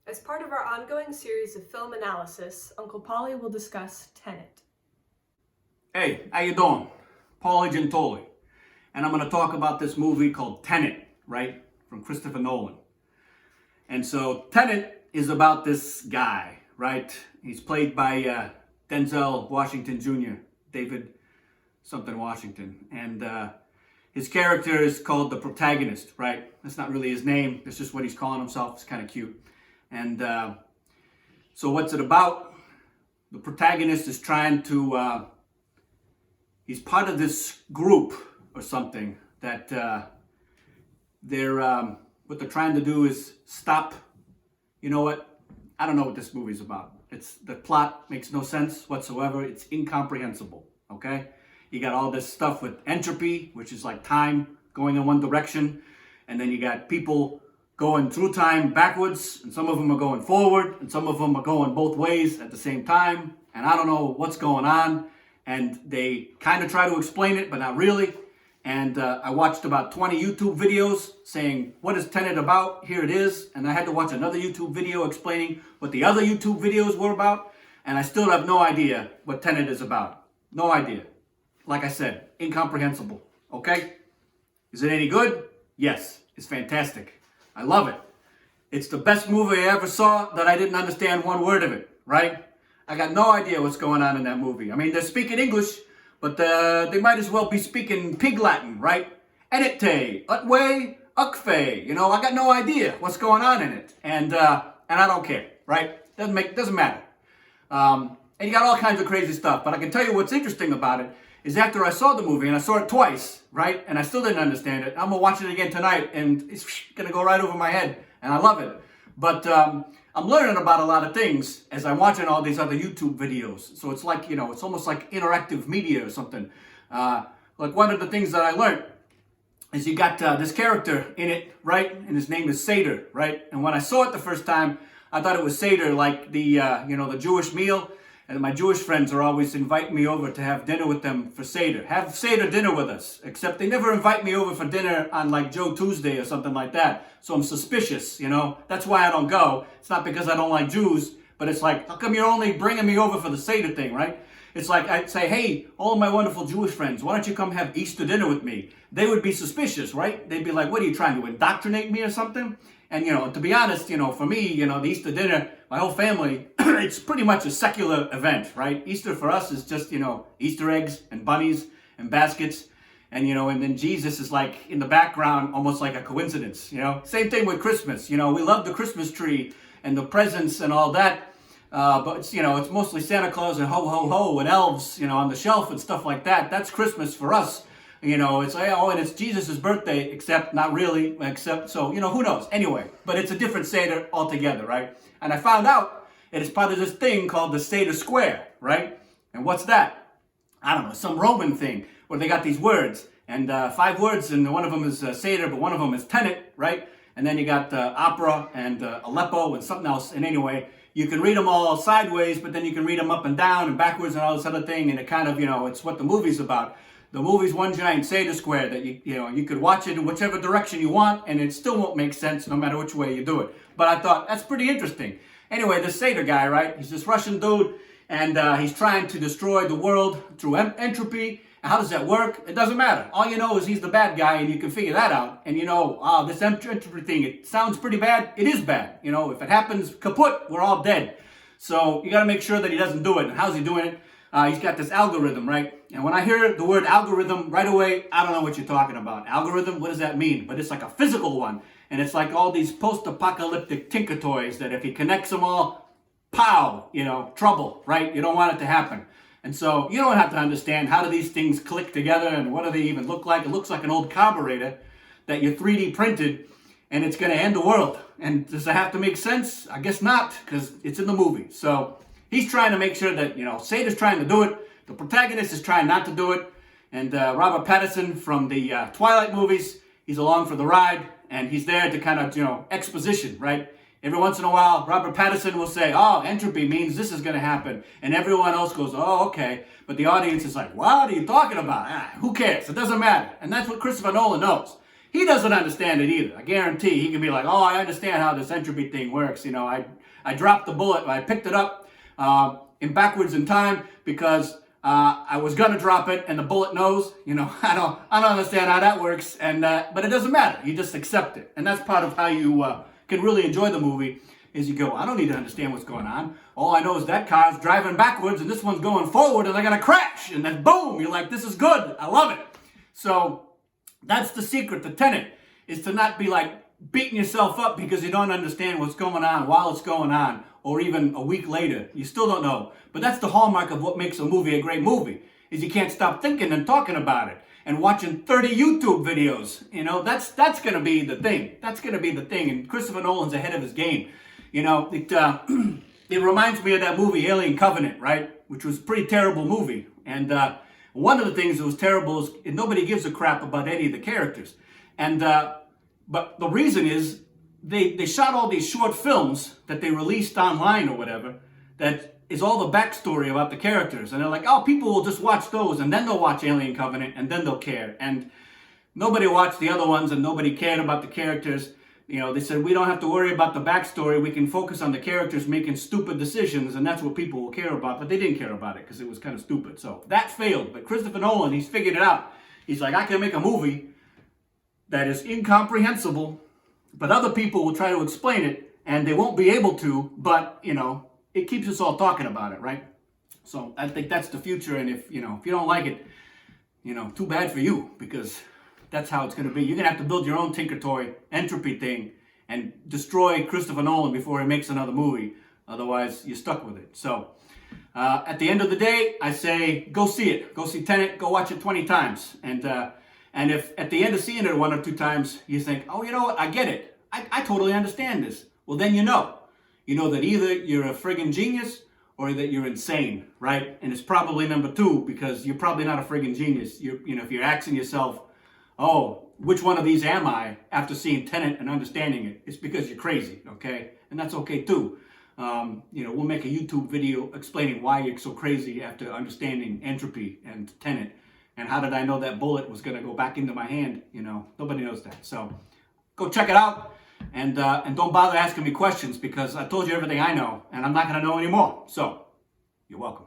As part of our ongoing series of film analysis, Uncle Paulie will discuss Tenet. Hey, how you doing? Paulie, and I'm going to talk about this movie called Tenet, right, from Christopher Nolan. And so Tenet is about this guy, right? He's played by Denzel Washington Jr., David something Washington, and his character is called the protagonist, right? That's not really his name. That's just what he's calling himself. It's kind of cute. And so what's it about? The protagonist is trying to, he's part of this group or something that what they're trying to do is stop, you know what? I don't know what this movie's about. The plot makes no sense whatsoever. It's incomprehensible, okay? You got all this stuff with entropy, which is like time going in one direction. And then you got people going through time backwards, and some of them are going forward, and some of them are going both ways at the same time. And I don't know what's going on. And they kind of try to explain it, but not really. And I watched about 20 YouTube videos saying, what is Tenet about? Here it is. And I had to watch another YouTube video explaining what the other YouTube videos were about. And I still have no idea what Tenet is about. No idea. Like I said, incomprehensible. Okay? Is it any good? Yes. It's fantastic. I love it. It's the best movie I ever saw that I didn't understand one word of it, right? I got no idea what's going on in that movie. I mean, they're speaking English, but they might as well be speaking Pig Latin, right? Edite, utwe, ukfe. You know, I got no idea what's going on in it, and I don't care, right? Doesn't matter. And you got all kinds of crazy stuff. But I can tell you what's interesting about it is after I saw the movie, and I saw it twice, right? And I still didn't understand it. I'm gonna watch it again tonight, and it's gonna go right over my head, and I love it. But I'm learning about a lot of things as I'm watching all these other YouTube videos. So it's like, you know, it's almost like interactive media or something. Like one of the things that I learned is you got this character in it, right? And his name is Seder, right? And when I saw it the first time, I thought it was Seder, like the Jewish meal. And my Jewish friends are always inviting me over to have dinner with them for Seder. Have Seder dinner with us. Except they never invite me over for dinner on like Joe Tuesday or something like that. So I'm suspicious, you know. That's why I don't go. It's not because I don't like Jews, but it's like, how come you're only bringing me over for the Seder thing, right? It's like I'd say, hey, all of my wonderful Jewish friends, why don't you come have Easter dinner with me? They would be suspicious, right? They'd be like, what are you trying to indoctrinate me or something? And, you know, to be honest, you know, for me, you know, the Easter dinner, my whole family, it's pretty much a secular event, right? Easter for us is just, you know, Easter eggs and bunnies and baskets. And, you know, and then Jesus is like in the background, almost like a coincidence, you know. Same thing with Christmas. You know, we love the Christmas tree and the presents and all that. But, it's, you know, it's mostly Santa Claus and ho, ho, ho and elves, you know, on the shelf and stuff like that. That's Christmas for us. You know, it's like, oh, and it's Jesus' birthday, except not really, except, so, you know, who knows? Anyway, but it's a different Seder altogether, right? And I found out it is part of this thing called the Seder Square, right? And what's that? I don't know, some Roman thing where they got these words, and 5 words, and one of them is Seder, but one of them is Tenet, right? And then you got opera and Aleppo and something else. And anyway, you can read them all sideways, but then you can read them up and down and backwards and all this other thing, and it kind of, you know, it's what the movie's about. The movie's one giant Seder Square that you could watch it in whichever direction you want, and it still won't make sense no matter which way you do it. But I thought that's pretty interesting. Anyway, this Seder guy, right? He's this Russian dude, and he's trying to destroy the world through entropy. And how does that work? It doesn't matter. All you know is he's the bad guy, and you can figure that out. And you know, this entropy thing, it sounds pretty bad. It is bad. You know, if it happens kaput, we're all dead. So you got to make sure that he doesn't do it. And how's he doing it? He's got this algorithm, right? And when I hear the word algorithm, right away, I don't know what you're talking about. Algorithm, what does that mean? But it's like a physical one. And it's like all these post-apocalyptic tinker toys that if he connects them all, pow, you know, trouble, right? You don't want it to happen. And so you don't have to understand how do these things click together and what do they even look like. It looks like an old carburetor that you 3D printed and it's going to end the world. And does it have to make sense? I guess not, because it's in the movie. So he's trying to make sure that, you know, Seder's trying to do it. The protagonist is trying not to do it. And Robert Pattinson from the Twilight movies, he's along for the ride. And he's there to kind of, you know, exposition, right? Every once in a while, Robert Pattinson will say, oh, entropy means this is going to happen. And everyone else goes, oh, okay. But the audience is like, what are you talking about? Who cares? It doesn't matter. And that's what Christopher Nolan knows. he doesn't understand it either. I guarantee he can be like, oh, I understand how this entropy thing works. I dropped the bullet, I picked it up in backwards in time because I was gonna drop it, and the bullet knows. I don't understand how that works, and but it doesn't matter. You just accept it, and that's part of how you can really enjoy the movie. Is you go, I don't need to understand what's going on. All I know is that car's driving backwards, and this one's going forward, and they're gonna crash, and then boom, you're like, this is good. I love it. So that's the secret to Tenet, is to not be like beating yourself up because you don't understand what's going on while it's going on, or even a week later. You still don't know. But that's the hallmark of what makes a movie a great movie, is you can't stop thinking and talking about it and watching 30 YouTube videos. That's going to be the thing. That's going to be the thing. And Christopher Nolan's ahead of his game. It reminds me of that movie Alien Covenant, right? Which was a pretty terrible movie. And one of the things that was terrible is nobody gives a crap about any of the characters. And but the reason is they shot all these short films that they released online or whatever that is all the backstory about the characters. And they're like, oh, people will just watch those, and then they'll watch Alien Covenant, and then they'll care. And nobody watched the other ones, and nobody cared about the characters. They said, we don't have to worry about the backstory. We can focus on the characters making stupid decisions, and that's what people will care about. But they didn't care about it because it was kind of stupid. So that failed. But Christopher Nolan, he's figured it out. He's like, I can make a movie that is incomprehensible, but other people will try to explain it, and they won't be able to, but, it keeps us all talking about it, right? So I think that's the future, and if you don't like it, too bad for you, because that's how it's going to be. You're going to have to build your own Tinker Toy entropy thing and destroy Christopher Nolan before he makes another movie. Otherwise, you're stuck with it. So at the end of the day, I say go see it. Go see Tenet. Go watch it 20 times. And if at the end of seeing it one or two times, you think, oh, you know what? I get it. I totally understand this. Well, then you know. You know that either you're a friggin' genius or that you're insane, right? And it's probably number two, because you're probably not a friggin' genius. If you're asking yourself, oh, which one of these am I after seeing Tenet and understanding it? It's because you're crazy, okay? And that's okay too. We'll make a YouTube video explaining why you're so crazy after understanding entropy and Tenet. And how did I know that bullet was going to go back into my hand? Nobody knows that. So go check it out. And don't bother asking me questions, because I told you everything I know, and I'm not going to know anymore. So you're welcome.